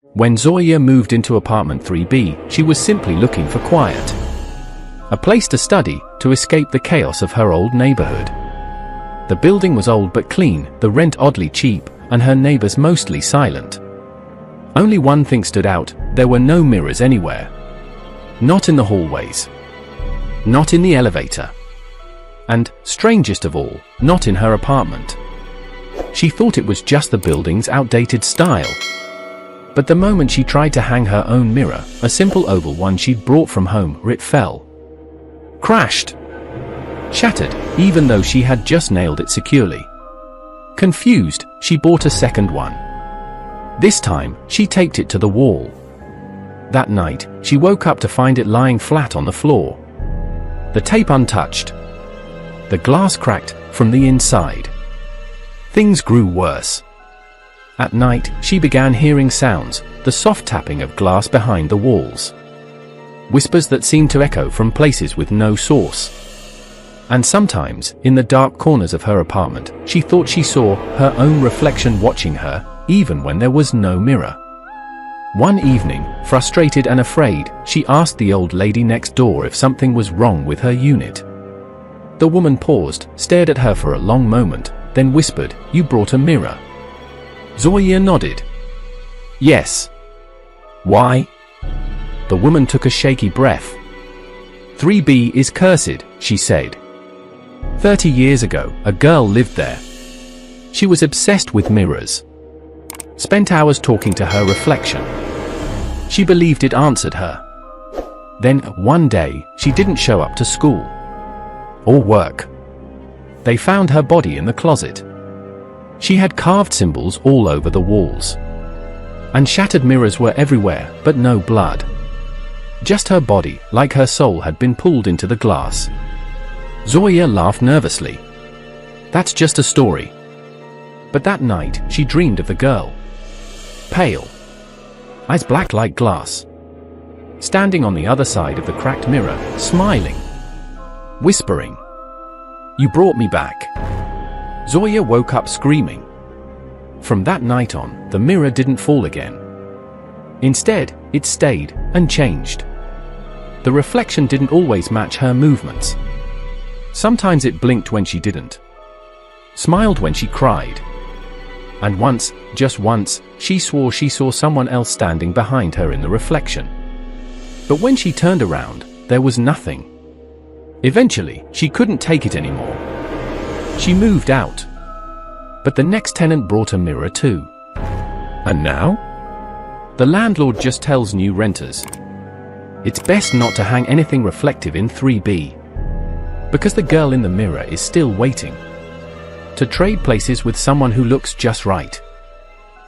When Zoya moved into apartment 3B, she was simply looking for quiet. A place to study, to escape the chaos of her old neighborhood. The building was old but clean, the rent oddly cheap, and her neighbors mostly silent. Only one thing stood out: there were no mirrors anywhere. Not in the hallways. Not in the elevator. And, strangest of all, not in her apartment. She thought it was just the building's outdated style. But the moment she tried to hang her own mirror, a simple oval one she'd brought from home, it fell. Crashed. Shattered, even though she had just nailed it securely. Confused, she bought a second one. This time, she taped it to the wall. That night, she woke up to find it lying flat on the floor. The tape untouched. The glass cracked from the inside. Things grew worse. At night, she began hearing sounds, the soft tapping of glass behind the walls. Whispers that seemed to echo from places with no source. And sometimes, in the dark corners of her apartment, she thought she saw her own reflection watching her, even when there was no mirror. One evening, frustrated and afraid, she asked the old lady next door if something was wrong with her unit. The woman paused, stared at her for a long moment, then whispered, "You brought a mirror." Zoya nodded. "Yes." "Why?" The woman took a shaky breath. 3B is cursed, she said. 30 years ago, a girl lived there. She was obsessed with mirrors. Spent hours talking to her reflection. She believed it answered her. Then, one day, she didn't show up to school. Or work. They found her body in the closet. She had carved symbols all over the walls. And shattered mirrors were everywhere, but no blood. Just her body, like her soul had been pulled into the glass. Zoya laughed nervously. That's just a story. But that night, she dreamed of the girl. Pale. Eyes black like glass. Standing on the other side of the cracked mirror, smiling. Whispering. "You brought me back." Zoya woke up screaming. From that night on, the mirror didn't fall again. Instead, it stayed, unchanged. The reflection didn't always match her movements. Sometimes it blinked when she didn't. Smiled when she cried. And once, just once, she swore she saw someone else standing behind her in the reflection. But when she turned around, there was nothing. Eventually, she couldn't take it anymore. She moved out. But the next tenant brought a mirror too. And now? The landlord just tells new renters, it's best not to hang anything reflective in 3B. Because the girl in the mirror is still waiting. To trade places with someone who looks just right.